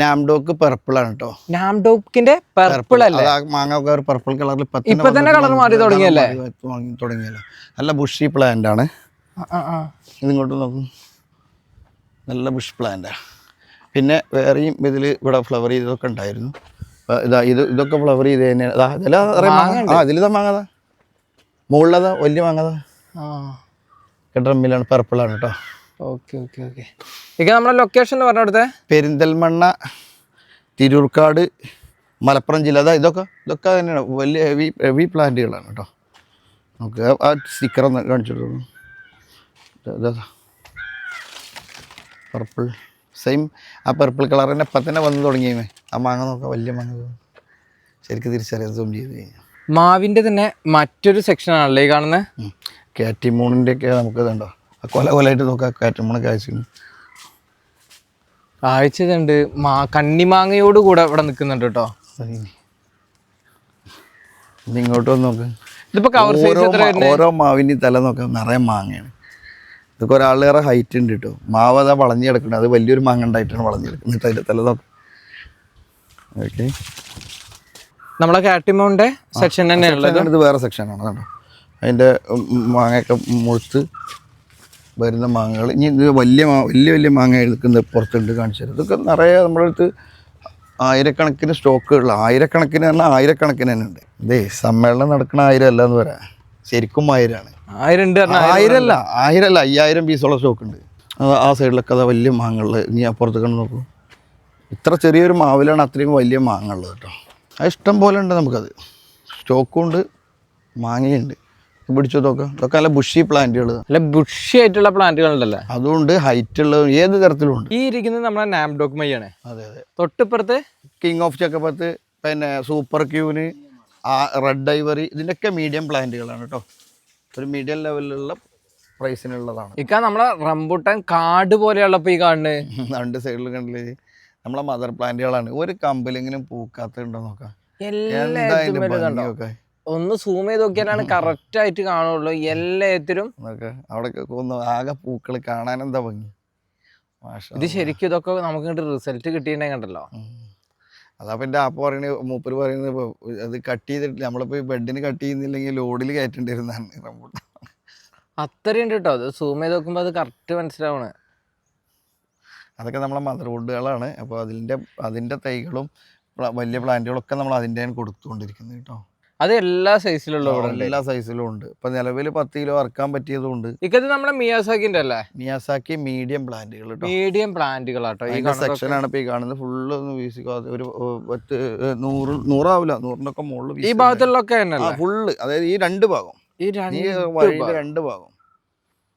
നാംഡോക്ക് purple ആണ് കേട്ടോ. നാംഡോക്കിന്റെ purple അല്ലേ? മാങ്ങ ഒക്കെ ഒരു പർപ്പിൾ കളറിൽ ഇപ്പൊ തന്നെ കളർ മാറി തുടങ്ങിയല്ലേ? നല്ല ബുഷി പ്ലാന്റ് ആണ്. ഇതിങ്ങോട്ട് നോക്കും, നല്ല ബുഷ് പ്ലാന്റാണ്. പിന്നെ വേറെയും ഇവിടെ ഫ്ലവർ ചെയ്തതൊക്കെ ഉണ്ടായിരുന്നു. ഇതൊക്കെ ഫ്ലവർ ചെയ്ത് തന്നെയാണ്. ഇതിലിതാ മാങ്ങതാ, മുകളിലതാ വലിയ മാങ്ങതാ, ഡ്രമ്മിലാണ്, പർപ്പിളാണ് കേട്ടോ. Okay okay okay. നമ്മുടെ ലൊക്കേഷൻ പറഞ്ഞെടുത്തേ പെരിന്തൽമണ്ണ, തിരൂർക്കാട്, മലപ്പുറം ജില്ല. ഇതൊക്കെ തന്നെയാണ് വലിയ ഹെവി പ്ലാന്റുകളാണ് കേട്ടോ. നമുക്ക് ആ സ്റ്റിക്കർ ഒന്ന് കാണിച്ചിട്ടു. പർപ്പിൾ സെയിം ആ പർപ്പിൾ കളർ തന്നെ ഇപ്പം തന്നെ വന്ന് തുടങ്ങിയേ. ആ മാങ്ങ നോക്കാം, വലിയ മാങ്ങ ശരിക്കും തിരിച്ചറിയാൻ സൂം ചെയ്ത് കഴിഞ്ഞാൽ. മാവിൻ്റെ തന്നെ മറ്റൊരു സെക്ഷൻ ആണല്ലേ ഈ കാണുന്നത്. കാറ്റിമൂണിൻ്റെ ഒക്കെ നമുക്ക് ഇതുണ്ടോ, കൊലയിട്ട് നോക്കാം. കാറ്റിമൂണ് കാഴ്ചതുണ്ട്. കണ്ണിമാങ്ങയോട് കൂടെ ഇവിടെ നിൽക്കുന്നുണ്ട് കേട്ടോ. ഇങ്ങോട്ട് വന്ന് നോക്ക്. ഇതിപ്പോ കവർ സൈസ് ഓരോ മാവിൻ്റെ തല നോക്കാം, നിറയെ മാങ്ങയാണ്. ഇതൊക്കെ ഒരാളേറെ ഹൈറ്റ് ഉണ്ട് കേട്ടോ. മാവ് അതാ വളഞ്ഞു കിടക്കുന്നത്, അത് വലിയൊരു മാങ്ങ ഉണ്ടായിട്ടാണ് വളഞ്ഞു കിടക്കുന്നത്. അതിൻ്റെ തല നോക്കാം. ഓക്കെ, നമ്മളെ കാറ്റിമൂണിൻ്റെ സെക്ഷൻ തന്നെയാണുള്ളത്. ഇത് വേറെ സെക്ഷനാണ് കേട്ടോ. അതിൻ്റെ മാങ്ങയൊക്കെ മുഴുത്ത് വരുന്ന മാങ്ങകൾ. ഇനി ഇത് വലിയ മാങ്ങ എടുക്കുന്നത് പുറത്തുണ്ട്, കാണിച്ചു തരാം. ഇതൊക്കെ നിറയെ നമ്മുടെ അടുത്ത് ആയിരക്കണക്കിന് സ്റ്റോക്കുകൾ, ആയിരക്കണക്കിന് പറഞ്ഞാൽ ആയിരക്കണക്കിന് തന്നെ ഉണ്ട്. ഇതേ സമ്മേളനം നടക്കുന്ന 1000 അല്ല എന്ന് പറയാം, ശരിക്കും 1000 ആണ്. 1000 അല്ല 5000 പീസോളം സ്റ്റോക്ക് ഉണ്ട്. ആ സൈഡിലൊക്കെ അതാ വലിയ മാങ്ങകൾ. ഇനി അപ്പുറത്ത് കണ്ട് നോക്കൂ, ഇത്ര ചെറിയൊരു മാവിലാണ് അത്രയും വലിയ മാങ്ങകൾ കേട്ടോ. അത് ഇഷ്ടം പോലെ ഉണ്ട് നമുക്കത്. സ്റ്റോക്കും ഉണ്ട്, മാങ്ങയുണ്ട്. പിടിച്ചു നോക്കാം. ഇതൊക്കെ നല്ല ബുഷി പ്ലാന്റുകൾ, നല്ല ബുഷി ആയിട്ടുള്ള പ്ലാന്റുകൾ ഉണ്ടല്ലോ. അതുകൊണ്ട് ഹൈറ്റ് ഉള്ളത് ഏത് തരത്തിലും ഉണ്ട്. ഈ ഇരിക്കുന്നത് നമ്മുടെ നാംഡോക്ക് മൈയാണ്. അതെ അതെ. തൊട്ടിപ്പുറത്ത് കിങ് ഓഫ് ചക്കപ്പത്ത്, പിന്നെ സൂപ്പർ ക്യൂന്, റെഡ് ഐവറി, ഇതിൻ്റെയൊക്കെ മീഡിയം പ്ലാന്റുകളാണ് കേട്ടോ. ഒരു മീഡിയം ലെവലിലുള്ള പ്രൈസിനുള്ളതാണ്. ഇക്ക നമ്മളെ റംബൂട്ടാൻ കാട് പോലെയുള്ളപ്പോൾ ഈ കാണുന്നത് രണ്ട് സൈഡിൽ കണ്ടില്ലേ, നമ്മളെ മദർ പ്ലാന്റുകളാണ്. ഒരു കമ്പിലെങ്കിലും പൂക്കാത്തുണ്ടോ നോക്കാം. ഭംഗിയൊക്കെ ഒന്ന് സൂം ചെയ്ത് നോക്കിയാലാണ് കറക്റ്റ് ആയിട്ട് കാണുള്ളൂ. എല്ലാത്തിലും അവിടെ ആകെ പൂക്കൾ കാണാൻ എന്താ ഭംഗി. ഇത് ശരിക്കും ഇതൊക്കെ നമുക്ക് റിസൾട്ട് കിട്ടിയിട്ടുണ്ടെങ്കിൽ കണ്ടല്ലോ. അതപ്പോൾ എൻ്റെ ആപ്പ് പറയുന്നത്, മൂപ്പര് പറയുന്നത്, അത് കട്ട് ചെയ്തിട്ട് നമ്മളിപ്പോൾ ബെഡിന് കട്ട് ചെയ്യുന്നില്ലെങ്കിൽ ലോഡിൽ കയറ്റേണ്ടി വരുന്നതാണ് റംബൂട്ടാൻ. അത്രയും ഉണ്ട് കേട്ടോ. അത് സൂം ചെയ്ത് നോക്കുമ്പോൾ അത് കറക്റ്റ് മനസ്സിലാവണേ. അതൊക്കെ നമ്മളെ മദർ വുഡുകളാണ്. അപ്പോൾ അതിൻ്റെ തൈകളും വലിയ പ്ലാന്റുകളൊക്കെ നമ്മൾ അതിൻ്റെയാണ് കൊടുത്തുകൊണ്ടിരിക്കുന്നത് കേട്ടോ. അത് എല്ലാ സൈസിലുള്ള എല്ലാ സൈസിലും ഉണ്ട്. ഇപ്പൊ നിലവിൽ 10 കിലോ ഇറക്കാൻ പറ്റിയതുണ്ട്. ഇത് നമ്മുടെ മിയാസാക്കിന്റെ അല്ലേ? മിയാസാക്കി മീഡിയം പ്ലാന്റുകൾ, മീഡിയം പ്ലാന്റുകളാട്ടോ. ഈ സെക്ഷനാണ് ഇപ്പൊ ഈ കാണുന്നത്. ഫുള്ള് ഒന്ന് വീശിക്കാതെ ഒരു 100 ആവില്ല, 100-ന്റെ മുകളിൽ ഈ ഭാഗത്തുള്ളൊക്കെ ഫുള്ള്. അതായത് ഈ രണ്ട് ഭാഗം, ഈ വഴിയുടെ രണ്ട് ഭാഗം.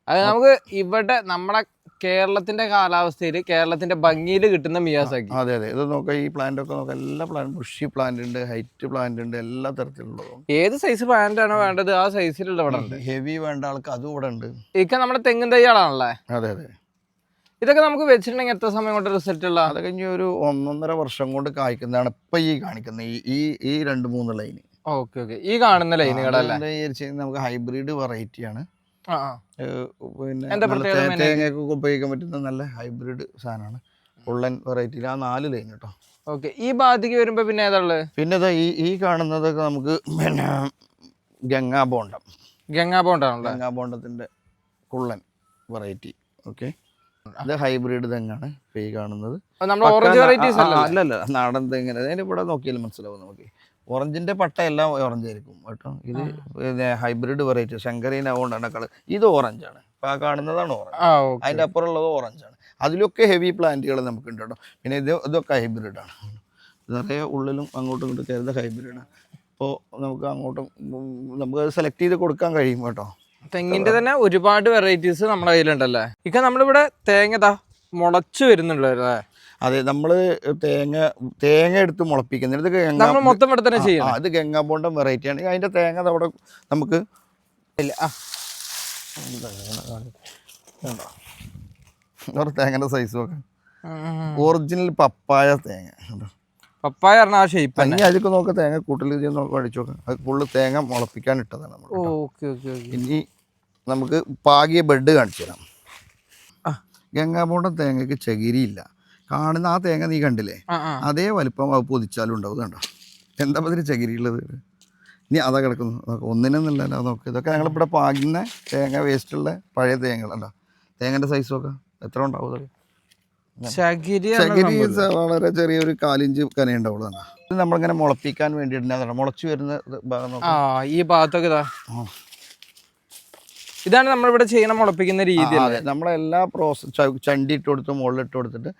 അത് നമുക്ക് ഇവിടെ നമ്മളെ കേരളത്തിന്റെ കാലാവസ്ഥയിൽ കേരളത്തിന്റെ ഭംഗിയിൽ കിട്ടുന്ന മിയാസാക്കി. അതെ അതെ. ഇത് നോക്കാം, ഈ പ്ലാന്റ് ഒക്കെ നോക്കാം. എല്ലാ പ്ലാന്റ്, ബുഷി പ്ലാന്റ് ഉണ്ട്, ഹൈറ്റ് പ്ലാന്റ് ഉണ്ട്, എല്ലാ തരത്തിലുള്ളതും. ഏത് സൈസ് പ്ലാന്റ് ആണോ വേണ്ടത് ആ സൈസിലുള്ള ഇവിടെ ഉണ്ട്. ഹെവി വേണ്ട ആൾക്ക് അതും ഇവിടെ ഉണ്ട്. ഇതൊക്കെ നമ്മുടെ തെങ്ങിൻ തൈകളാണല്ലേ? അതെ അതെ. ഇതൊക്കെ നമുക്ക് വെച്ചിട്ടുണ്ടെങ്കിൽ എത്ര സമയം കൊണ്ട് റിസൾട്ട് ഉള്ള? അത് കഴിഞ്ഞ് ഒരു 1.5 വർഷം കൊണ്ട് കായ്ക്കുന്നതാണ് ഇപ്പൊ ഈ കാണിക്കുന്നത് ഈ 2-3 ലൈന്. Okay okay. ഈ കാണുന്ന ലൈനുകളല്ലേ? നമുക്ക് ഹൈബ്രിഡ് വെറൈറ്റിയാണ്. പിന്നെ തേങ്ങയൊക്കെ ഉപയോഗിക്കാൻ പറ്റുന്ന നല്ല ഹൈബ്രിഡ് സാധനമാണ്. ഉള്ളൻ വെറൈറ്റിയിൽ ആ 4 ലൈൻ കേട്ടോ. ഓക്കെ. ഈ ഭാഗത്തേക്ക് വരുമ്പോ പിന്നെ ഏതാ? പിന്നെ ഈ കാണുന്നതൊക്കെ നമുക്ക് പിന്നെ ഗംഗാബോണ്ടം. ഗംഗാബോണ്ടത്തിന്റെ കുള്ളൻ വെറൈറ്റി. ഓക്കെ, ഇത് ഹൈബ്രിഡ് തെങ്ങാണ് ഇപ്പൊ ഈ കാണുന്നത്. അല്ലല്ല, നാടൻ തെങ്ങിന്. അതിന് ഇവിടെ നോക്കിയാലും മനസ്സിലാവും നമുക്ക്. ഓറഞ്ചിന്റെ പട്ട എല്ലാം ഓറഞ്ച് ആയിരിക്കും കേട്ടോ. ഇത് ഹൈബ്രിഡ് വെറൈറ്റി ശങ്കരീന കൊണ്ടാണ് കളർ. ഇത് ഓറഞ്ചാണ്, അപ്പൊ ആ കാണുന്നതാണ് ഓറഞ്ച്. അതിന്റെ അപ്പുറമുള്ളത് ഓറഞ്ചാണ്. അതിലൊക്കെ ഹെവി പ്ലാന്റുകൾ നമുക്ക് ഉണ്ട് കേട്ടോ. പിന്നെ ഇതൊക്കെ ഹൈബ്രിഡാണ്. നിറയെ ഉള്ളിലും അങ്ങോട്ടും ഇങ്ങോട്ടും കയറുന്ന ഹൈബ്രിഡാണ്. അപ്പോൾ നമുക്ക് അങ്ങോട്ടും നമുക്ക് സെലക്ട് ചെയ്ത് കൊടുക്കാൻ കഴിയും കേട്ടോ. തെങ്ങിന്റെ തന്നെ ഒരുപാട് വെറൈറ്റീസ് നമ്മുടെ കയ്യിലുണ്ടല്ലേ? ഇക്ക നമ്മളിവിടെ തേങ്ങ മുളച്ചു വരുന്നുണ്ടല്ലേ? അതെ, നമ്മൾ തേങ്ങ എടുത്ത് മുളപ്പിക്കുന്നത്. ഇത് ഗംഗാബോണ്ടം വെറൈറ്റിയാണ്. അതിന്റെ തേങ്ങ അവിടെ നമുക്ക് തേങ്ങയുടെ സൈസ് നോക്കാം. ഒറിജിനൽ പപ്പായ തേങ്ങ. പപ്പായ പറഞ്ഞ ആ ഷേപ്പ്. അതൊക്കെ നോക്കാം, തേങ്ങ കൂട്ടിൽ അടിച്ചു നോക്കാം. അത് ഫുള്ള് തേങ്ങ മുളപ്പിക്കാൻ ഇട്ടതാണ് നമ്മൾ. ഇനി നമുക്ക് പാകിയ ബെഡ് കാണിച്ചു തരാം. ഗംഗാബോണ്ടം തേങ്ങയ്ക്ക് ചകിരിയില്ല. കാണുന്ന ആ തേങ്ങ നീ കണ്ടില്ലേ, ആ ആ അതേ വലിപ്പം അത് പൊതിച്ചാലും ഉണ്ടാവും. കണ്ടോ എന്താ പതിന് ചകിരിയുള്ളത്. ഇനി അതാ കിടക്കുന്നു, അതൊക്കെ ഒന്നിനൊന്നുമില്ലല്ലോ. അതൊക്കെ ഇതൊക്കെ ഞങ്ങളിവിടെ പാകുന്ന തേങ്ങ വേസ്റ്റുള്ള പഴയ തേങ്ങകളുണ്ടോ. തേങ്ങൻ്റെ സൈസൊക്കെ എത്ര ഉണ്ടാവും അതൊക്കെ. ചകിരി ചകിരി വളരെ ചെറിയൊരു 1/4 ഇഞ്ച് കനയുണ്ടാവുള്ളൂ. ഇത് നമ്മളിങ്ങനെ മുളപ്പിക്കാൻ വേണ്ടിയിട്ട് മുളച്ചു വരുന്ന ഭാഗം നോക്കാം. ഈ ഭാഗത്തൊക്കെ ഇതാ, ഇതാണ് നമ്മളിവിടെ ചെയ്യണം മുളപ്പിക്കുന്ന രീതി. അതെ, നമ്മളെല്ലാ ചണ്ടി ഇട്ട് കൊടുത്ത് മുകളിലിട്ട് കൊടുത്തിട്ട്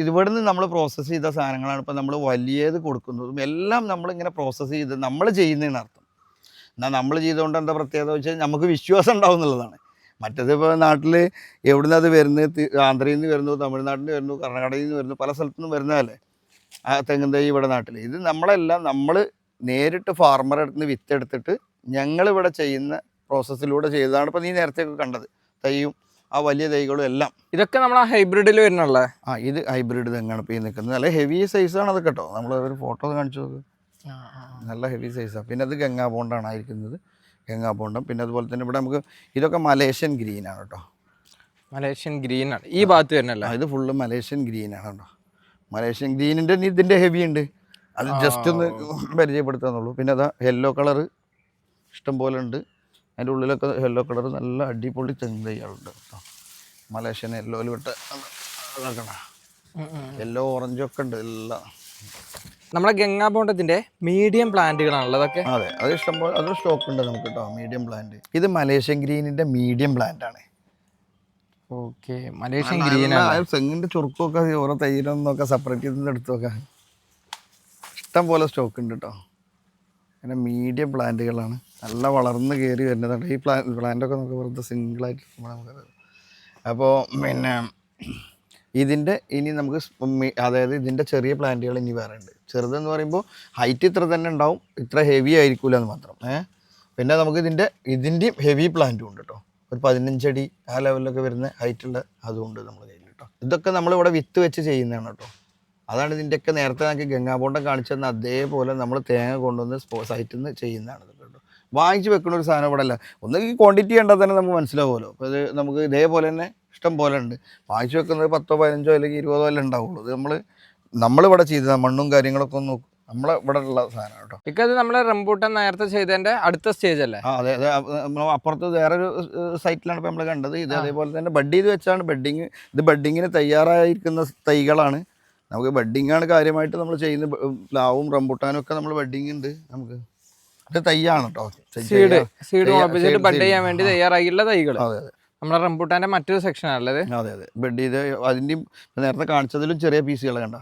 ഇവിടുന്ന് നമ്മൾ പ്രോസസ്സ് ചെയ്ത സാധനങ്ങളാണ് ഇപ്പോൾ നമ്മൾ വലിയത് കൊടുക്കുന്നതും എല്ലാം നമ്മളിങ്ങനെ പ്രോസസ്സ് ചെയ്ത് നമ്മൾ ചെയ്യുന്നതിന് അർത്ഥം. എന്നാൽ നമ്മൾ ചെയ്തുകൊണ്ട് എന്താ പ്രത്യേകത വെച്ചാൽ നമുക്ക് വിശ്വാസം ഉണ്ടാവും എന്നുള്ളതാണ്. മറ്റേത് ഇപ്പോൾ നാട്ടിൽ എവിടുന്ന് അത് വരുന്നത്, ആന്ധ്രയിൽ നിന്ന് വരുന്നു, തമിഴ്നാട്ടിൽ നിന്ന് വരുന്നു, കർണാടകയിൽ നിന്ന് വരുന്നു, പല സ്ഥലത്തു നിന്നും വരുന്നതല്ലേ ആ തെങ്ങും തൈ ഇവിടെ നാട്ടിൽ. ഇത് നമ്മളെല്ലാം നമ്മൾ നേരിട്ട് ഫാർമറുടെ അടുത്ത് നിന്ന് വിത്തെടുത്തിട്ട് ഞങ്ങളിവിടെ ചെയ്യുന്ന പ്രോസസ്സിലൂടെ ചെയ്തതാണ്. ഇപ്പോൾ നീ നേരത്തെ കണ്ടത് തൈയും ആ വലിയ തൈകളും എല്ലാം ഇതൊക്കെ നമ്മൾ ആ ഹൈബ്രിഡിൽ വരുന്നുള്ള. ഇത് ഹൈബ്രിഡ് തെങ്ങാണ് ഇപ്പോൾ ഈ നിൽക്കുന്നത്. നല്ല ഹെവി സൈസാണ് അത് കേട്ടോ. നമ്മൾ ഒരു ഫോട്ടോ കാണിച്ചു നോക്ക്, നല്ല ഹെവി സൈസാണ്. പിന്നെ അത് ഗംഗാ ബോണ്ടാണ് ആയിരിക്കുന്നത്, ഗംഗാ ബോണ്ടം. പിന്നെ അതുപോലെ തന്നെ ഇവിടെ നമുക്ക് ഇതൊക്കെ മലേഷ്യൻ ഗ്രീനാണ് കേട്ടോ. മലേഷ്യൻ ഗ്രീനാണ് ഈ ഭാഗത്ത് വരുന്നല്ല. ഇത് ഫുള്ള് മലേഷ്യൻ ഗ്രീനാണ് കേട്ടോ. മലേഷ്യൻ ഗ്രീനിൻ്റെ ഇതിൻ്റെ ഹെവി ഉണ്ട്, അത് ജസ്റ്റ് ഒന്ന് പരിചയപ്പെടുത്താന്നുള്ളൂ. പിന്നെ അതാ യെല്ലോ കളറ് ഇഷ്ടം പോലെ ഉണ്ട്. അതിൻ്റെ ഉള്ളിലൊക്കെ യെല്ലോ കളർ നല്ല അടിപൊളി തെങ്ങ് തൈകളുണ്ട് കേട്ടോ. മലേഷ്യൻ യെല്ലോയിൽ വിട്ട് അതൊക്കെ യെല്ലോ ഓറഞ്ചും ഒക്കെ ഉണ്ട് എല്ലാം. നമ്മളെ ഗംഗാ ബോണ്ടത്തിൻ്റെ മീഡിയം പ്ലാന്റുകളാണല്ലോ അതൊക്കെ. അതെ, അത് ഇഷ്ടം പോലെ അത് സ്റ്റോക്ക് ഉണ്ട് നമുക്ക് കേട്ടോ, മീഡിയം പ്ലാന്റ്. ഇത് മലേഷ്യൻ ഗ്രീനിൻ്റെ മീഡിയം പ്ലാന്റ് ആണ്. ഓക്കെ, മലേഷ്യൻ ഗ്രീനാണ്. തെങ്ങിൻ്റെ ചുരുക്കമൊക്കെ ഓരോ തൈരൊന്നൊക്കെ സെപ്പറേറ്റ് ചെയ്ത് എടുത്തു നോക്കാം. ഇഷ്ടം പോലെ സ്റ്റോക്ക് ഉണ്ട് കേട്ടോ. പിന്നെ മീഡിയം പ്ലാന്റുകളാണ്, നല്ല വളർന്ന് കയറി വരുന്നതാണ്. ഈ പ്ലാന്റൊക്കെ നമുക്ക് വെറുതെ സിംഗിളായിട്ട് നമുക്കത്. അപ്പോൾ പിന്നെ ഇതിൻ്റെ ഇനി നമുക്ക് അതായത് ഇതിൻ്റെ ചെറിയ പ്ലാന്റുകൾ ഇനി വേറെ ഉണ്ട്. ചെറുതെന്ന് പറയുമ്പോൾ ഹൈറ്റ് ഇത്ര തന്നെ ഉണ്ടാവും, ഇത്ര ഹെവി ആയിരിക്കില്ല എന്ന് മാത്രം. പിന്നെ നമുക്ക് ഇതിൻ്റെയും ഹെവി പ്ലാന്റും ഉണ്ട് കേട്ടോ. ഒരു 15 അടി ആ ലെവലിലൊക്കെ വരുന്ന ഹൈറ്റുള്ള അതുകൊണ്ട് നമ്മൾ കയ്യിൽ കേട്ടോ. ഇതൊക്കെ നമ്മളിവിടെ വിത്ത് വെച്ച് ചെയ്യുന്നതാണ് കേട്ടോ. അതാണ് ഇതിൻ്റെയൊക്കെ നേരത്തെ നമുക്ക് ഗംഗാബോണ്ടം കാണിച്ചു തന്ന അതേപോലെ നമ്മൾ തേങ്ങ കൊണ്ടുവന്ന് സൈറ്റിൽ നിന്ന് ചെയ്യുന്നതാണ് ഇത് കേട്ടോ. വാങ്ങിച്ച് വെക്കുന്ന ഒരു സാധനം ഇവിടെ അല്ല. ഒന്ന് ഈ ക്വാണ്ടിറ്റി കണ്ടാൽ തന്നെ നമുക്ക് മനസ്സിലാവുമല്ലോ. അപ്പോൾ ഇത് നമുക്ക് ഇതേപോലെ തന്നെ ഇഷ്ടം പോലെ ഉണ്ട്. വാങ്ങിച്ച് വെക്കുന്നത് 10, 15 അല്ലെങ്കിൽ 20 അല്ലേ ഉണ്ടാവുള്ളൂ. ഇത് നമ്മളിവിടെ ചെയ്തതാണ്. മണ്ണും കാര്യങ്ങളൊക്കെ ഒന്ന് നോക്കും, നമ്മളെ ഇവിടെ ഉള്ള സാധനം കേട്ടോ. ഇത് നമ്മളെ റംബൂട്ടാൻ നേരത്തെ ചെയ്തതിൻ്റെ അടുത്ത സ്റ്റേജ് അല്ലേ? അതെ അതെ, അപ്പുറത്ത് വേറൊരു സൈറ്റിലാണ് ഇപ്പോൾ നമ്മൾ കണ്ടത്. ഇത് അതേപോലെ തന്നെ ബഡ് ചെയ്ത് വെച്ചാണ് ബഡ്ഡിങ്. ഇത് ബഡ്ഡിങ്ങിന് തയ്യാറായിരിക്കുന്ന തൈകളാണ്. നമുക്ക് ബഡ്ഡിങ്ങാണ് കാര്യമായിട്ട് നമ്മൾ ചെയ്യുന്നത്. പ്ലാവും റംബൂട്ടാനും ഒക്കെ നമ്മൾ ബഡ്ഡിങ് ഉണ്ട് നമുക്ക്. ഇത് തൈയാണ് കേട്ടോ, സീഡ് ബഡ് ചെയ്യാൻ വേണ്ടി തയ്യാറാക്കിയുള്ള തൈകൾ. അതെ അതെ, നമ്മളെ റംബൂട്ടാന്റെ മറ്റൊരു സെക്ഷൻ ആണല്ലേ. അതെ അതെ, ബഡ് ചെയ്ത് അതിൻ്റെയും നേരത്തെ കാണിച്ചതിലും ചെറിയ പീസുകൾ കണ്ട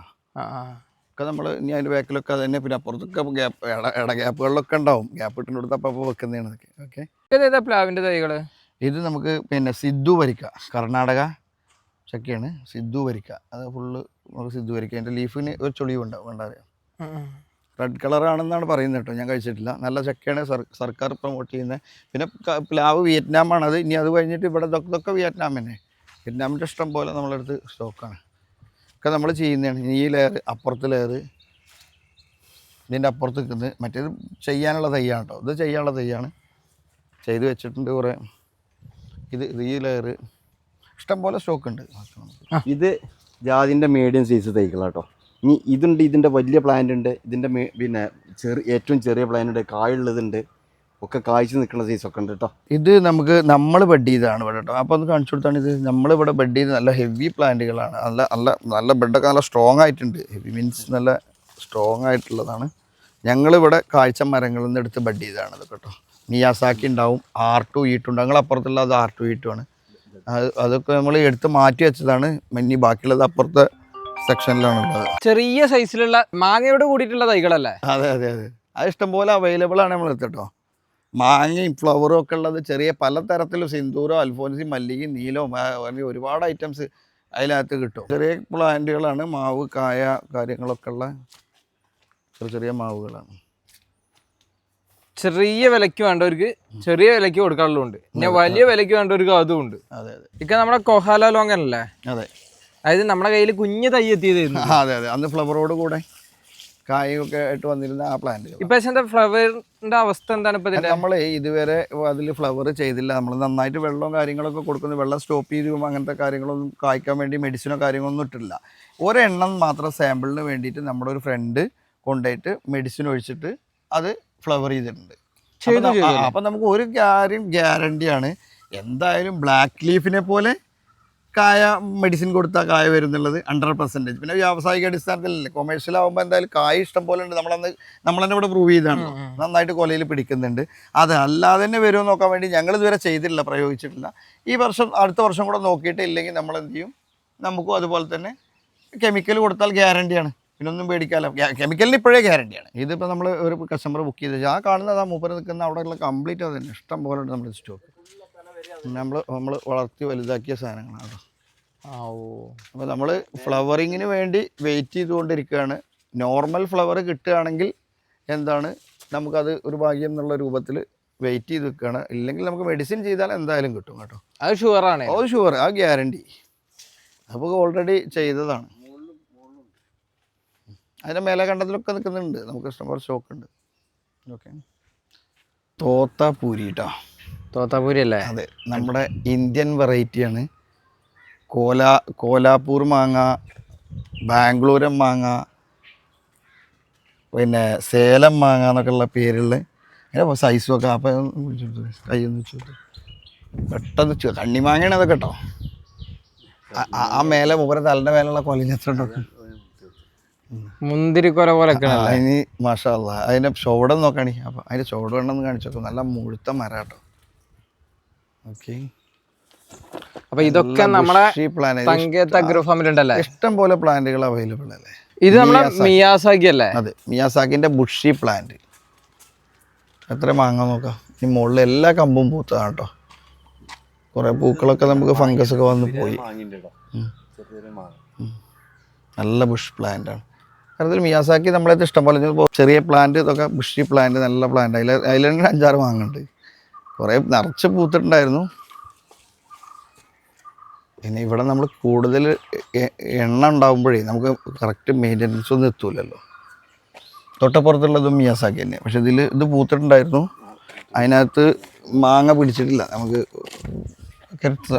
ഒക്കെ നമ്മൾ ഇനി അതിൻ്റെ ബാക്കിലൊക്കെ അത് തന്നെ. പിന്നെ അപ്പുറത്തൊക്കെ ഗ്യാപ്പുകളിലൊക്കെ ഉണ്ടാവും, ഗ്യാപ്പ് ഇട്ടിട്ട് അപ്പോൾ വെക്കുന്നതാണ് ഇതൊക്കെ. ഓക്കെ, ഏതാ പ്ലാവിൻ്റെ തൈകൾ? ഇത് നമുക്ക് പിന്നെ സിദ്ധു വരിക്ക, കർണാടക ചക്കയാണ് സിദ്ധു വരിക്ക. അത് ഫുള്ള് നമുക്ക് സിദ്ധു വരിക്ക. അതിൻ്റെ ലീഫിന് ഒരു ചുളിവുണ്ടാവും, വേണ്ടറിയാം. റെഡ് കളറാണെന്നാണ് പറയുന്നത് കേട്ടോ, ഞാൻ കഴിച്ചിട്ടില്ല. നല്ല ചക്കയാണ്, സർക്കാർ പ്രൊമോട്ട് ചെയ്യുന്നത്. പിന്നെ പ്ലാവ് വിയറ്റ്നാമാണത്. ഇനി അത് കഴിഞ്ഞിട്ട് ഇവിടെ ഇതൊക്കെ വിയറ്റ്നാം തന്നെ. വിയറ്റ്നാമിൻ്റെ ഇഷ്ടം പോലെ നമ്മളെടുത്ത് സ്റ്റോക്കാണ്. ഒക്കെ നമ്മൾ ചെയ്യുന്നതാണ്. ഈ ലെയർ, അപ്പുറത്ത് ലെയർ, ഇതിൻ്റെ അപ്പുറത്ത് നിൽക്കുന്നത് മറ്റേത് ചെയ്യാനുള്ള തൈയാണ് കേട്ടോ. ഇത് ചെയ്യാനുള്ള തൈയാണ്, ചെയ്ത് വെച്ചിട്ടുണ്ട് കുറേ. ഇത് ഈ ലെയർ ഇഷ്ടം പോലെ സ്റ്റോക്ക് ഉണ്ട്. ഇത് ജാതിൻ്റെ മീഡിയം സൈസ് തൈകളാട്ടോ. ഇനി ഇതുണ്ട്, ഇതിൻ്റെ വലിയ പ്ലാന്റ് ഉണ്ട്, ഇതിൻ്റെ പിന്നെ ഏറ്റവും ചെറിയ പ്ലാന്റ് ഉണ്ട്, കായുള്ളതുണ്ട്, ഒക്കെ കായ്ച്ച് നിൽക്കുന്ന സൈസൊക്കെ ഉണ്ട് കേട്ടോ. ഇത് നമ്മൾ ബഡ് ചെയ്തതാണ് ഇവിടെ കേട്ടോ. അപ്പോൾ ഒന്ന് കാണിച്ചു കൊടുത്താണ്. ഇത് നമ്മളിവിടെ ബഡ് ചെയ്ത് നല്ല ഹെവി പ്ലാന്റുകളാണ്. നല്ല ബെഡൊക്കെ നല്ല സ്ട്രോങ് ആയിട്ടുണ്ട്. ഹെവി മീൻസ് നല്ല സ്ട്രോങ് ആയിട്ടുള്ളതാണ്. ഞങ്ങളിവിടെ കാഴ്ച മരങ്ങളിൽ നിന്ന് എടുത്ത് ബഡ് ചെയ്തതാണ് ഇത് കേട്ടോ. മിയാസാക്കി ഉണ്ടാവും, R2 ഈട്ടും. ഞങ്ങളപ്പുറത്തുള്ള അത് R2 ഈട്ടുമാണ്. അതൊക്കെ നമ്മൾ എടുത്ത് മാറ്റി വെച്ചതാണ്. ഇനി ബാക്കിയുള്ളത് അപ്പുറത്തെ സെക്ഷനിലാണുള്ളത്. ചെറിയ സൈസിലുള്ള മാങ്ങയോട് കൂടിയിട്ടുള്ള തൈകളല്ലേ? അതെ അതെ അതെ, അത് ഇഷ്ടംപോലെ അവൈലബിൾ ആണ് നമ്മൾ എടുത്തിട്ടോ. മാങ്ങയും ഫ്ലവറും ഒക്കെ ഉള്ളത് ചെറിയ പലതരത്തിലും സിന്ദൂരോ അൽഫോൻസി മല്ലികയും നീലവും ഒരുപാട് ഐറ്റംസ് അതിനകത്ത് കിട്ടും. ചെറിയ പ്ലാന്റുകളാണ്, മാവ് കായ കാര്യങ്ങളൊക്കെ ഉള്ള ചെറിയ മാവുകളാണ്. ചെറിയ വിലയ്ക്ക് വേണ്ടവർക്ക് ചെറിയ വിലയ്ക്ക് കൊടുക്കാനുള്ളതുണ്ട്, പിന്നെ വലിയ വിലയ്ക്ക് വേണ്ടവർക്ക് അതും ഉണ്ട്. അതെ അതെ, ഇതൊക്കെ നമ്മുടെ കൊഹാല ലോങ്കൻ അല്ലേ? അതെ, അതായത് നമ്മുടെ കയ്യിൽ കുഞ്ഞ് തൈ എത്തിയതായിരുന്നു. അതെ അതെ, അന്ന് ഫ്ലവറോട് കൂടെ കായൊക്കെ ആയിട്ട് വന്നിരുന്ന ആ പ്ലാന്റുകൾ. ഇപ്പൊ എന്താ ഫ്ലവറിന്റെ അവസ്ഥ എന്താണ് ഇപ്പൊ ഇതിന്റെ? നമ്മൾ ഇതുവരെ അതിൽ ഫ്ലവർ ചെയ്തില്ല. നമ്മൾ നന്നായിട്ട് വെള്ളവും കാര്യങ്ങളൊക്കെ കൊടുക്കുന്നു. വെള്ളം സ്റ്റോപ്പ് ചെയ്തും അങ്ങനത്തെ കാര്യങ്ങളൊന്നും കായ്ക്കാൻ വേണ്ടി മെഡിസിനോ കാര്യങ്ങളൊന്നും ഇട്ടില്ല. ഒരെണ്ണം മാത്രം സാമ്പിളിന് വേണ്ടിയിട്ട് നമ്മുടെ ഒരു ഫ്രണ്ട് കൊണ്ടുപോയിട്ട് മെഡിസിൻ ഒഴിച്ചിട്ട് അത് ഫ്ലവർ ചെയ്തിട്ടുണ്ട്. അപ്പം നമുക്ക് ഒരു കാര്യം ഗ്യാരണ്ടിയാണ്, എന്തായാലും ബ്ലാക്ക് ലീഫിനെ പോലെ കായ മെഡിസിൻ കൊടുത്താൽ കായ വരുന്നുള്ളത് 100%. പിന്നെ വ്യാവസായിക അടിസ്ഥാനത്തിലല്ലേ, കൊമേഴ്ഷ്യൽ ആകുമ്പോൾ എന്തായാലും കായ ഇഷ്ടം പോലെ ഉണ്ട്. നമ്മൾ തന്നെ ഇവിടെ പ്രൂവ് ചെയ്താണ് നന്നായിട്ട് കൊലയിൽ പിടിക്കുന്നുണ്ട്. അത് അല്ലാതെ തന്നെ വരുമോ നോക്കാൻ വേണ്ടി ഞങ്ങൾ ഇതുവരെ ചെയ്തിട്ടില്ല, പ്രയോഗിച്ചിട്ടില്ല. ഈ വർഷം അടുത്ത വർഷം കൂടെ നോക്കിയിട്ട് ഇല്ലെങ്കിൽ നമ്മൾ എന്ത് ചെയ്യും, നമുക്കും അതുപോലെ തന്നെ കെമിക്കൽ കൊടുത്താൽ ഗ്യാരണ്ടിയാണ്, പിന്നെ ഒന്നും പേടിക്കാമല്ലോ. കെമിക്കലിന് ഇപ്പോഴേ ഗ്യാരണ്ടിയാണ്. ഇതിപ്പോൾ നമ്മൾ ഒരു കസ്റ്റമർ ബുക്ക് ചെയ്ത് ആ കാണുന്നത് ആ മൂപ്പര് നിൽക്കുന്ന അവിടെയുള്ള കംപ്ലീറ്റ് അത് തന്നെ ഇഷ്ടം പോലെ ഉണ്ട് നമ്മുടെ സ്റ്റോക്ക്. നമ്മൾ വളർത്തി വലുതാക്കിയ സാധനങ്ങളാണ്. അപ്പോൾ നമ്മൾ ഫ്ലവറിങ്ങിന് വേണ്ടി വെയിറ്റ് ചെയ്തുകൊണ്ടിരിക്കുകയാണ്. നോർമൽ ഫ്ലവർ കിട്ടുകയാണെങ്കിൽ എന്താണ് നമുക്കത് ഒരു ഭാഗ്യം എന്നുള്ള രൂപത്തിൽ വെയിറ്റ് ചെയ്ത് നിൽക്കുകയാണ്. ഇല്ലെങ്കിൽ നമുക്ക് മെഡിസിൻ ചെയ്താൽ എന്തായാലും കിട്ടും കേട്ടോ. അത് ഷുവറാണ്. അത് ഷുവർ, ആ ഗ്യാരണ്ടി നമുക്ക് ഓൾറെഡി ചെയ്തതാണ്. അതിൻ്റെ മേലെ കണ്ടതിലൊക്കെ നിൽക്കുന്നുണ്ട്, നമുക്ക് ഇഷ്ടംപോലെ സ്റ്റോക്ക് ഉണ്ട്. ഓക്കെ, തോത്താപൂരി കേട്ടോ. തോത്താപൂരി അല്ലേ? അതെ, നമ്മുടെ ഇന്ത്യൻ വെറൈറ്റിയാണ്. കോലാപ്പൂർ മാങ്ങ, ബാംഗ്ലൂരൻ മാങ്ങ, പിന്നെ സേലം മാങ്ങ എന്നൊക്കെ ഉള്ള പേരുള്ള അതിൻ്റെ സൈസും ഒക്കെ. അപ്പം കയ്യൊന്ന് വെച്ചു പെട്ടെന്ന് കണ്ണിമാങ്ങയാണ് അതൊക്കെ കേട്ടോ. ആ മേലെ മൂപ്പരെ തലൻ്റെ മേലുള്ള കൊലഞ്ഞത്രണ്ടൊക്കെ മുന്തിരിക്കൊല പോലെ. അതിന് മാഷാ അല്ലാ, അതിൻ്റെ ചുവടം നോക്കണി. അപ്പം അതിൻ്റെ ചുവട് വേണമെന്ന് കാണിച്ചു നോക്കും. നല്ല മുഴുത്ത മരം കേട്ടോ. ഓക്കെ, അപ്പൊ ഇതൊക്കെ നമ്മളെ ഉണ്ടല്ലേ? ഇഷ്ടം പോലെ പ്ലാന്റുകൾ അവൈലബിൾ അല്ലേ. ഇത് നമ്മളെ മിയാസാക്കി അല്ലേ? അതെ, മിയാസാക്കിന്റെ ബുഷി പ്ലാന്റ്. എത്ര മാങ്ങ നോക്കാം. ഈ മുകളിൽ എല്ലാ കമ്പും പൂത്തതാണ് കേട്ടോ. കുറെ പൂക്കളൊക്കെ നമുക്ക് ഫംഗസ് ഒക്കെ വന്ന് പോയി. നല്ല ബുഷ് പ്ലാന്റ് ആണ്. കാരണം മിയാസാക്കി നമ്മളത് ഇഷ്ടം പോലെ ചെറിയ പ്ലാന്റ് ഇതൊക്കെ ബുഷി പ്ലാന്റ്, നല്ല പ്ലാന്റ്. അതിൽ 5-6 മാങ്ങുണ്ട്. കുറേ നിറച്ച് പൂത്തിട്ടുണ്ടായിരുന്നു. പിന്നെ ഇവിടെ നമ്മൾ കൂടുതൽ എണ്ണ ഉണ്ടാകുമ്പോഴേ നമുക്ക് കറക്റ്റ് മെയിൻ്റനൻസ് ഒന്നും എത്തൂലല്ലോ. തൊട്ടപ്പുറത്തുള്ളതും മിയാസാക്കി തന്നെ. പക്ഷെ ഇത് പൂത്തിട്ടുണ്ടായിരുന്നു. അതിനകത്ത് മാങ്ങ പിടിച്ചിട്ടില്ല. നമുക്ക്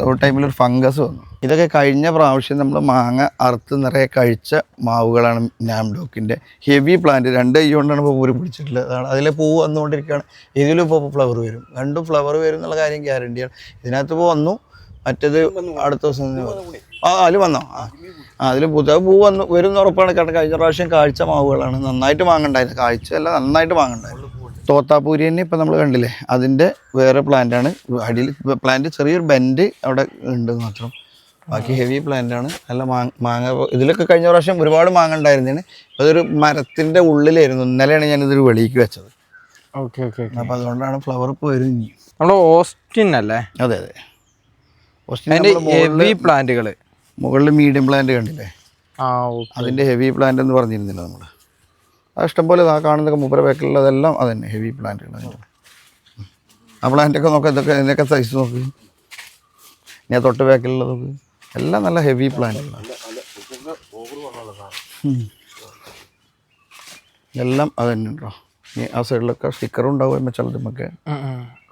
ഒരു ടൈമിലൊരു ഫംഗസ് വന്നു. ഇതൊക്കെ കഴിഞ്ഞ പ്രാവശ്യം നമ്മൾ മാങ്ങ അറുത്ത് നിറയെ കഴിച്ച മാവുകളാണ് നാംഡോക്കിൻ്റെ ഹെവി പ്ലാന്റ്. 2 കൈ കൊണ്ടാണ് ഇപ്പോൾ പൂര് പിടിച്ചിട്ടുള്ളത്. അതാണ് അതിലെ പൂവ് വന്നുകൊണ്ടിരിക്കുകയാണ്. ഇതിലും ഇപ്പോൾ ഫ്ലവർ വരും. 2 ഫ്ലവർ വരും എന്നുള്ള കാര്യം ഗ്യാരണ്ടിയാണ്. ഇതിനകത്ത് ഇപ്പോൾ വന്നു, മറ്റേത് അടുത്ത ദിവസം അതിൽ വന്നോ? അതിൽ പൂ വന്നു വരും എന്ന് ഉറപ്പാണ്. കാരണം കഴിഞ്ഞ പ്രാവശ്യം കാഴ്ച മാവുകളാണ്. നന്നായിട്ട് മാങ്ങണ്ടായിരുന്നു. കാഴ്ച അല്ല, നന്നായിട്ട് മാങ്ങണ്ടായിരുന്നു. തോത്താപൂരി തന്നെ ഇപ്പം നമ്മൾ കണ്ടില്ലേ, അതിൻ്റെ വേറെ പ്ലാന്റാണ്. അടിയിൽ പ്ലാന്റ് ചെറിയൊരു ബെൻഡ് അവിടെ ഉണ്ട് മാത്രം. ബാക്കി ഹെവി പ്ലാന്റാണ്. നല്ല മാങ്ങ. ഇതിലൊക്കെ കഴിഞ്ഞ പ്രാവശ്യം ഒരുപാട് മാങ്ങ ഉണ്ടായിരുന്നതാണ്. അതൊരു മരത്തിൻ്റെ ഉള്ളിലായിരുന്നു. ഇന്നലെയാണ് ഞാനിതൊരു വെളിയിലേക്ക് വെച്ചത്. Okay okay. അപ്പോൾ അതുകൊണ്ടാണ് ഫ്ലവർ ഇപ്പോൾ വരും. നമ്മുടെ ഓസ്റ്റിൻ അല്ലേ? അതെ അതെ, ഹെവി പ്ലാന്റുകൾ. മുകളിൽ മീഡിയം പ്ലാന്റ് കണ്ടില്ലേ? അതിൻ്റെ ഹെവി പ്ലാന്റ് എന്ന് പറഞ്ഞിരുന്നില്ല നമ്മൾ. അത് ഇഷ്ടംപോലെ ആ കാണുന്നതൊക്കെ മൂപ്പര ബാക്കിലുള്ളതെല്ലാം അതന്നെ ഹെവി പ്ലാന്റുകൾ. ആ പ്ലാന്റൊക്കെ നോക്കാം. ഇതൊക്കെ ഇതിൻ്റെയൊക്കെ സൈസ് നോക്ക്. ഞാൻ തൊട്ട് ബാക്കിലുള്ളതൊക്കെ എല്ലാം നല്ല ഹെവി പ്ലാന്റുകളാണ്. എല്ലാം അത് തന്നെ ഉണ്ടോ. ആ സൈഡിലൊക്കെ സ്റ്റിക്കറും ഉണ്ടാവും. ചിലതുമൊക്കെ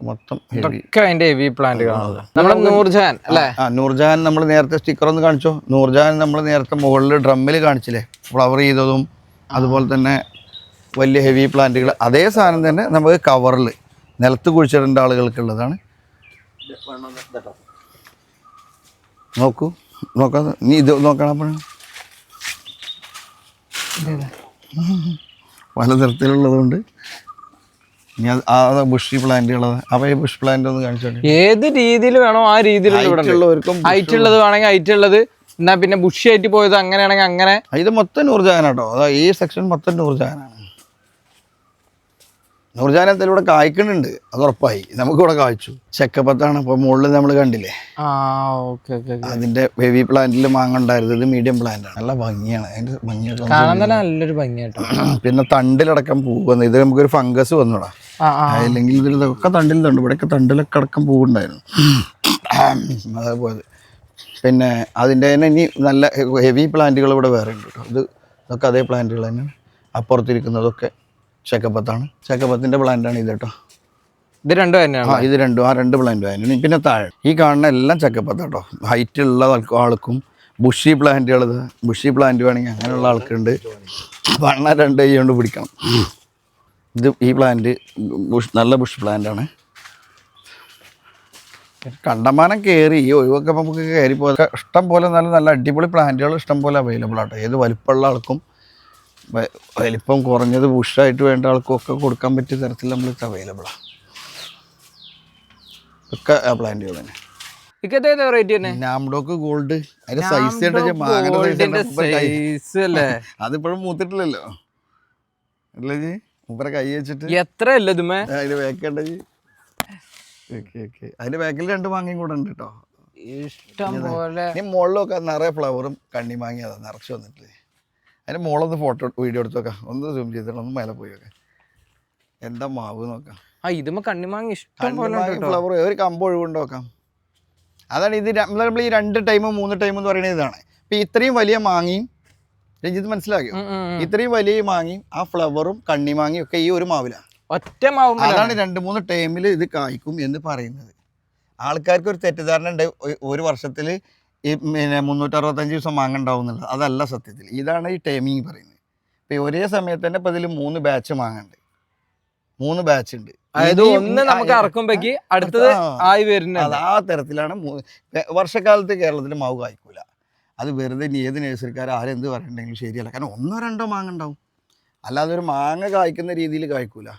മൊത്തം ഹെവി പ്ലാന്റുകളാണ്. നമ്മുടെ നൂർജഹാൻ അല്ലേ? നൂർജഹാൻ നമ്മൾ നേരത്തെ സ്റ്റിക്കർ ഒന്ന് കാണിച്ചോ. നൂർജഹാൻ നമ്മൾ നേരത്തെ മുകളിൽ ഡ്രമ്മിൽ കാണിച്ചില്ലേ, ഫ്ലവർ ചെയ്തതും അതുപോലെ തന്നെ വലിയ ഹെവി പ്ലാന്റുകൾ. അതേ സാധനം തന്നെ നമുക്ക് കവറിൽ നിലത്ത് കുഴിച്ചിടേണ്ട ആളുകൾക്കുള്ളതാണ്. നോക്കാം നീ ഇത് നോക്കണം. പലതരത്തിലുള്ളതുകൊണ്ട് ഇനി ആ ബുഷി പ്ലാന്റുകളത്. അപ്പോൾ ഈ ബുഷ് പ്ലാന്റ് ഒന്ന് കാണിച്ചോട്ടെ. ഏത് രീതിയിൽ വേണോ ആ രീതിയിൽ ഹൈറ്റ് ഉള്ളത് വേണമെങ്കിൽ ഹൈറ്റ് ഉള്ളത്, എന്നാ പിന്നെ ബുഷി ആയിട്ട് പോയത് അങ്ങനെയാണെങ്കിൽ അങ്ങനെ. ഇത് മൊത്തം നൂർജഹാനാട്ടോ. അതാ ഈ സെക്ഷൻ മൊത്തം നൂർജഹാനാണ്. നൂർജഹാൻ എന്തായാലും ഇവിടെ കായ്ക്കുന്നുണ്ട്, അത് ഉറപ്പായി. നമുക്കിവിടെ കായ്ച്ചു. ചെക്കപ്പത്താണ്. അപ്പോൾ മുകളിൽ നമ്മൾ കണ്ടില്ലേ, അതിൻ്റെ ഹെവി പ്ലാന്റിൽ മാങ്ങ ഉണ്ടായിരുന്നത്. ഇത് മീഡിയം പ്ലാന്റാണ്. നല്ല ഭംഗിയാണ്. അതിൻ്റെ ഭംഗിയൊക്കെ നല്ലൊരു ഭംഗിയായിട്ടോ. പിന്നെ തണ്ടിലടക്കം പൂ വന്നു. ഇത് നമുക്കൊരു ഫംഗസ് വന്നൂടാ. അല്ലെങ്കിൽ ഇതിലൊക്കെ തണ്ടിൽ തണ്ട്, ഇവിടെയൊക്കെ തണ്ടിലൊക്കെ അടക്കം പൂവുണ്ടായിരുന്നു. അതേപോലെ പിന്നെ അതിൻ്റെ തന്നെ ഇനി നല്ല ഹെവി പ്ലാന്റുകൾ ഇവിടെ വേറെ ഉണ്ട് കേട്ടോ. ഇതൊക്കെ അതേ പ്ലാന്റുകൾ തന്നെ. അപ്പുറത്തിരിക്കുന്നതൊക്കെ ചക്കപ്പത്താണ്. ചക്കപ്പത്തിൻ്റെ പ്ലാന്റാണ് ഇത് കേട്ടോ. ഇത് രണ്ടും തന്നെയാണ്. ഇത് രണ്ടും ആ 2 പ്ലാന്റ് അതിന്. പിന്നെ താഴെ ഈ കാണുന്ന എല്ലാം ചക്കപ്പത്ത കേട്ടോ. ഹൈറ്റുള്ള ആൾക്കും ബുഷി പ്ലാന്റുകൾ, ബുഷി പ്ലാന്റ് വേണമെങ്കിൽ അങ്ങനെയുള്ള ആൾക്കുണ്ട്. വണ്ണ 2 കൈ കൊണ്ട് പിടിക്കണം. ഇത് ഈ പ്ലാന്റ് നല്ല ബുഷ് പ്ലാന്റാണ്. കണ്ടമാനം കയറി ഈ ഒഴിവൊക്കെ നമുക്ക് കയറി പോകാൻ ഇഷ്ടം പോലെ നല്ല അടിപൊളി പ്ലാന്റുകൾ ഇഷ്ടം പോലെ അവൈലബിൾ ആട്ടോ. ഏത് വലിപ്പമുള്ള ആൾക്കും വലിപ്പം കുറഞ്ഞത് ബുഷായിട്ട് വേണ്ട ആൾക്കും ഒക്കെ കൊടുക്കാൻ പറ്റിയ തരത്തിൽ നമ്മൾക്ക് അവൈലബിളാണ് ഒക്കെ ആ പ്ലാന്റുകൾ തന്നെ. നാംഡോക്ക് ഗോൾഡ് അതിന്റെ സൈസ് അതിപ്പോഴും മൂത്തിട്ടില്ലല്ലോ അല്ലേ ജി? മൂപ്പരെ കൈ വെച്ചിട്ട് എത്ര അതിന് വേക്കേണ്ട ജി. അതിന്റെ ബാക്കിൽ 2 മാങ്ങയും കൂടെ ഉണ്ട് കേട്ടോ. ഇഷ്ടം പോലെ. ഈ മുകളിലൊക്കെ നിറയെ ഫ്ലവറും കണ്ണി മാങ്ങി അതാ നിറച്ച് വന്നിട്ടില്ലേ. അതിന്റെ മുകളൊന്ന് ഫോട്ടോ വീഡിയോ എടുത്ത് നോക്കാം. ഒന്ന് സൂം ചെയ്തിട്ട് ഒന്ന് മേലെ പോയി നോക്കാം. എന്താ മാവ് നോക്കാം. കണ്ണിമാങ്ങ ഇഷ്ടം പോലെ ഫ്ലവർ ഒരു കമ്പ് ഒഴിവുണ്ട് നോക്കാം. അതാണ് ഇത് നമ്മൾ ഈ 2 ടൈം 3 ടൈം എന്ന് പറയുന്നത് ഇതാണ്. ഇപ്പം ഇത്രയും വലിയ മാങ്ങയും രഞ്ജിത്ത് മനസ്സിലാക്കിയോ? ഇത്രയും വലിയ മാങ്ങയും ആ ഫ്ലവറും കണ്ണിമാങ്ങയും ഒക്കെ ഈ ഒരു മാവിലാണ്. ഒറ്റ മാവ്. അതാണ് 2-3 ടൈമിൽ ഇത് കായ്ക്കും എന്ന് പറയുന്നത്. ആൾക്കാർക്ക് ഒരു തെറ്റിദ്ധാരണ ഉണ്ട്, ഒരു വർഷത്തിൽ ഈ 365 ദിവസം മാങ്ങ ഉണ്ടാവും എന്നുള്ളത്. അതല്ല സത്യത്തിൽ. ഇതാണ് ഈ ടൈമിങ് പറയുന്നത്. ഇപ്പം ഒരേ സമയത്ത് തന്നെ ഇപ്പം ഇതിൽ 3 ബാച്ച് മാങ്ങ ഉണ്ട്. 3 ബാച്ച് ഉണ്ട്. അതായത് ഒന്ന് നമുക്ക് ഇറക്കുമ്പോഴേക്ക് അടുത്തത് ആയി വരുന്നത്. ആ തരത്തിലാണ്. വർഷക്കാലത്ത് കേരളത്തിൽ മാവ് കായ്ക്കൂല. അത് വെറുതെ ഏത് നേഴ്സറിക്കാർ ആരെന്ത് പറയണ്ടെങ്കിലും ശരിയല്ല. കാരണം 1-2 മാങ്ങ ഉണ്ടാവും. അല്ലാതെ ഒരു മാങ്ങ കായ്ക്കുന്ന രീതിയിൽ കായ്ക്കൂല.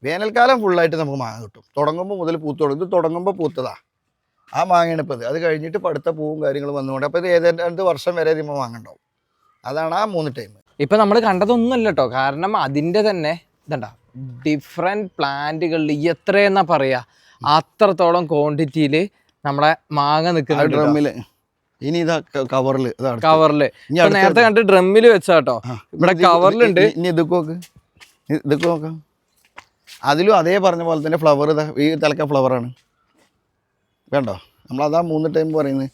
വേനൽക്കാലം ഫുള്ളായിട്ട് നമുക്ക് മാങ്ങ കിട്ടും. തുടങ്ങുമ്പോൾ മുതൽ പൂത്ത് തുടങ്ങും. ഇത് തുടങ്ങുമ്പോൾ പൂത്തതാ ആ മാങ്ങയാണ് ഇപ്പോൾ ഇത്. അത് കഴിഞ്ഞിട്ട് പടുത്ത പൂവും കാര്യങ്ങളും വന്നുകൊണ്ട് അപ്പോൾ ഇത് ഏതാണ്ട് വർഷം വരെ ഇതിമ്പോൾ മാങ്ങ ഉണ്ടാവും. അതാണ് ആ 3 ടൈം. ഇപ്പം നമ്മൾ കണ്ടതൊന്നുമല്ല കേട്ടോ. കാരണം അതിൻ്റെ തന്നെ ഇതുണ്ടാവും ഡിഫറെൻറ്റ് പ്ലാന്റുകളിൽ എത്രയെന്നാ പറയുക അത്രത്തോളം ക്വാണ്ടിറ്റിയിൽ നമ്മളെ മാങ്ങ നിൽക്കുന്ന ഡ്രമ്മിൽ. ഇനി ഇതാ കവറിൽ നേരത്തെ കണ്ട് ഡ്രമ്മിൽ വെച്ചാട്ടോ. ഇവിടെ കവറിലുണ്ട്. ഇനി ഇതൊക്കെ നോക്കാം. അതിലും അതേ പറഞ്ഞ പോലെ തന്നെ ഫ്ലവർ ഇതാ ഈ തിളക്ക ഫ്ലവറാണ് വേണ്ടോ. നമ്മളതാ 3 ടൈം പറയുന്നത്.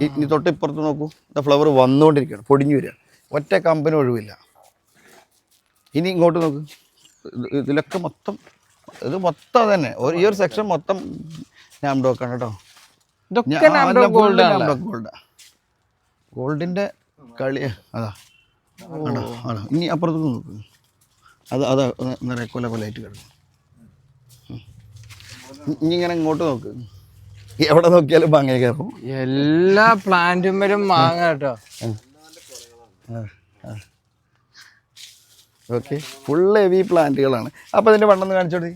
ഇനി തൊട്ട് ഇപ്പുറത്ത് നോക്കൂ. ഇതാ ഫ്ലവർ വന്നുകൊണ്ടിരിക്കുകയാണ്, പൊടിഞ്ഞു വരിക. ഒറ്റ കമ്പനി ഒഴിവില്ല. ഇനി ഇങ്ങോട്ട് നോക്ക്. ഇതിലൊക്കെ മൊത്തം ഇത് മൊത്തം തന്നെ ഈ ഒരു സെക്ഷൻ മൊത്തം നാംഡോക്കാണ് കേട്ടോ. ഗോൾഡിന്റെ കളി അതാ ആണോ. ഇനി അപ്പുറത്തേക്ക് നോക്ക്. അതാ നിറയെ കൊലയിട്ട് കിടക്കും. ഇനി ഇങ്ങനെ ഇങ്ങോട്ട് നോക്ക്. എവിടെ നോക്കിയാലും മാങ്ങ കയറും. എല്ലാ പ്ലാന്റും മാങ്ങ കേട്ടോ. ഓക്കെ, ഫുൾ ഹെവി പ്ലാന്റുകളാണ്. അപ്പോൾ അതിൻ്റെ വണ്ണം ഒന്ന് കാണിച്ചോടി.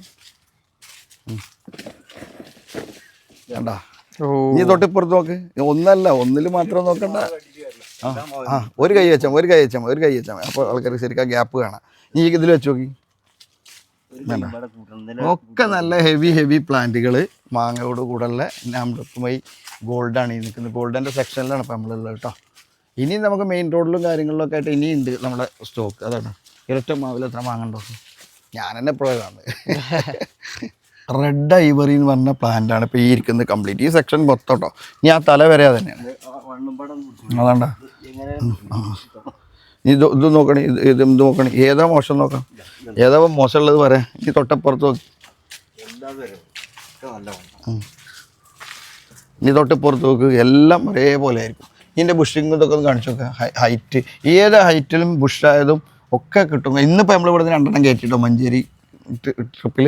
കണ്ടാ ഇനി തൊട്ടിപ്പുറത്ത് നോക്ക്. ഒന്നല്ല, ഒന്നിൽ മാത്രം നോക്കണ്ട. ഒരു കൈ വെച്ചാൽ മതി. അപ്പോൾ ആൾക്കാർക്ക് ശരിക്കും ഗ്യാപ്പ് കാണാം. നീ ഇതിൽ വെച്ച് നോക്കി. ഒക്കെ നല്ല ഹെവി പ്ലാന്റുകൾ മാങ്ങയോട് കൂടെയുള്ള നാംഡോക്കുമായി ഗോൾഡാണ് ഈ നിൽക്കുന്നത്. ഗോൾഡിൻ്റെ സെക്ഷനിലാണ് ഇപ്പോൾ നമ്മളുള്ളത് കേട്ടോ. ഇനി നമുക്ക് മെയിൻ റോഡിലും കാര്യങ്ങളിലൊക്കെ ആയിട്ട് ഇനിയുണ്ട് നമ്മുടെ സ്റ്റോക്ക്. അതാണ് ഇരട്ട മാവിൽ എത്ര മാങ്ങണ്ടോ ഞാൻ തന്നെ എപ്പോഴും കാണുന്നത്. റെഡ് ഐവറി എന്ന് പറഞ്ഞ പ്ലാന്റാണ് ഇപ്പോൾ ഈ ഇരിക്കുന്നത് കംപ്ലീറ്റ്. ഈ സെക്ഷൻ മൊത്തം കേട്ടോ. ഇനി ആ തല വരെ തന്നെയാണ്. അതാണ്ട ഇത് നോക്കണേ. ഇത് നോക്കണേ. ഏതാ മോശം നോക്കാം. ഏതാ മോശമുള്ളത് പറയാം. ഇനി തൊട്ടപ്പുറത്ത് നോക്കി. ഇനി തൊട്ടിപ്പുറത്ത് നോക്ക്. എല്ലാം ഒരേപോലെ ആയിരിക്കും. ഇതിൻ്റെ ബുഷിങ് ഇതൊക്കെ ഒന്ന് കാണിച്ചു നോക്കുക. ഹൈറ്റ് ഏത് ഹൈറ്റിലും ബുഷായതും ഒക്കെ കിട്ടും. ഇന്നിപ്പോൾ നമ്മൾ ഇവിടെ 2 എണ്ണം കയറ്റിട്ടോ മഞ്ചേരി ട്രിപ്പിൽ.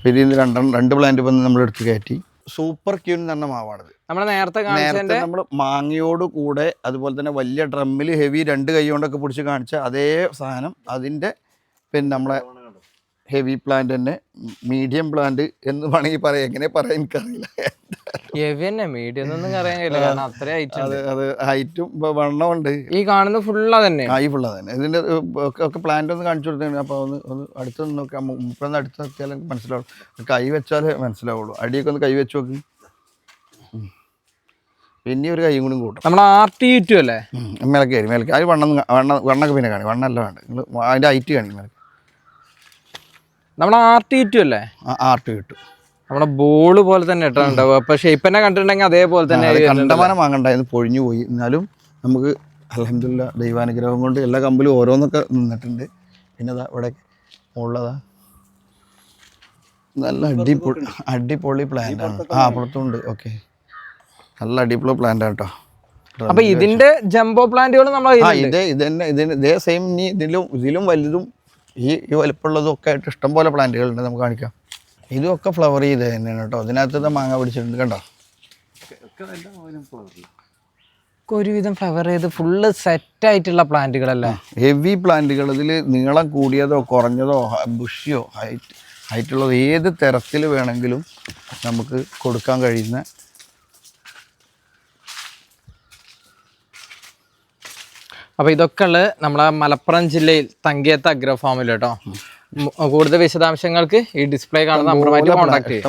പിന്നെ ഇന്ന് 2 പ്ലാന്റ് വന്ന് നമ്മളെടുത്ത് കയറ്റി. സൂപ്പർ ക്യൂൻ എന്ന് പറഞ്ഞ മാവാണിത്. നേരത്തെ നമ്മൾ മാങ്ങയോട് കൂടെ അതുപോലെ തന്നെ വലിയ ഡ്രമ്മിൽ ഹെവി 2 കൈ കൊണ്ടൊക്കെ പിടിച്ച് കാണിച്ച അതേ സാധനം അതിൻ്റെ പിന്നെ നമ്മളെ ഹെവി പ്ലാന്റ് തന്നെ മീഡിയം പ്ലാന്റ് എന്ന് വേണമെങ്കിൽ പറയാം. എങ്ങനെ പറയാൻ എനിക്കറിയില്ല. അത് ഹൈറ്റും വണ്ണമുണ്ട്. ഈ കാണുന്ന ഫുള്ളാ തന്നെ. ഈ ഫുള്ളാ തന്നെ. ഇതിൻ്റെ ഒക്കെ പ്ലാന്റ് ഒന്ന് കാണിച്ചു കൊടുത്തു. അപ്പോൾ ഒന്ന് അടുത്ത് നോക്കാം. മുപ്പൊന്ന് അടുത്ത് നോക്കിയാൽ മനസ്സിലാവും. കൈ വെച്ചാലേ മനസ്സിലാവുള്ളൂ. അടിയൊക്കെ ഒന്ന് കൈ വെച്ച് നോക്ക്. പിന്നെ ഒരു കൈയും കൂടി കൂട്ടും. നമ്മൾ RT2 അല്ലേ മേലക്ക് അത് വണ്ണൊക്കെ പിന്നെ കാണി. വണ്ണല്ല വേണ്ട. നിങ്ങൾ അതിൻ്റെ ഹൈറ്റ് കാണി. മേലക്ക് നമ്മൾ RT2 അല്ലേ. RT കിട്ടും. നമ്മുടെ ബോള് പോലെ തന്നെ ഇട്ടുണ്ടാവും. അപ്പൊ ഷേപ്പ് തന്നെ കണ്ടിട്ടുണ്ടെങ്കിൽ അതേപോലെ തന്നെ. കണ്ടമാനം വാങ്ങണ്ടായിരുന്നു, പൊഴിഞ്ഞു പോയി. എന്നാലും നമുക്ക് അൽഹംദുലില്ലാ ദൈവാനുഗ്രഹം കൊണ്ട് എല്ലാ കമ്പിലും ഓരോന്നൊക്കെ നിന്നിട്ടുണ്ട്. പിന്നെ ഇവിടെ മുകളിലതാ നല്ല അടിപൊളി പ്ലാന്റ് ആണ്. അപ്പുറത്തുണ്ട്. ഓക്കെ, നല്ല അടിപൊളി പ്ലാന്റ് ആണ് കേട്ടോ. അപ്പൊ ഇതിന്റെ ജംബോ പ്ലാന്റുകൾ നമ്മൾ ഇതേ സെയിം. ഇനി ഇതിലും വലുതും ഈ വലിപ്പമുള്ളതും ഒക്കെ ആയിട്ട് ഇഷ്ടംപോലെ പ്ലാന്റുകളുണ്ട്. നമുക്ക് കാണിക്കാം. ഇതൊക്കെ ഫ്ലവർ ചെയ്ത് തന്നെയാണ് കേട്ടോ. ഇതിനകത്ത് മാങ്ങ പിടിച്ചിട്ടുണ്ട് കണ്ടോ. ഒരുവിധം ഫ്ലവർ ചെയ്ത് ഫുള്ള് സെറ്റ് ആയിട്ടുള്ള പ്ലാന്റുകളല്ലേ. ഹെവി പ്ലാന്റുകൾ. ഇതിൽ നീളം കൂടിയതോ കുറഞ്ഞതോ ബുഷിയോ ഹൈറ്റുള്ളതോ ഏത് തരത്തിൽ വേണമെങ്കിലും നമുക്ക് കൊടുക്കാൻ കഴിയുന്ന അപ്പൊ ഇതൊക്കെ ഉള്ളത് നമ്മളെ മലപ്പുറം ജില്ലയിൽ തങ്കയത്ത് അഗ്രോ ഫാമിൽ കേട്ടോ. കൂടുതൽ വിശദാംശങ്ങൾക്ക് ഈ ഡിസ്പ്ലേ കാണുന്ന നമ്പറുമായിട്ട് കോൺടാക്ട് ചെയ്യാം.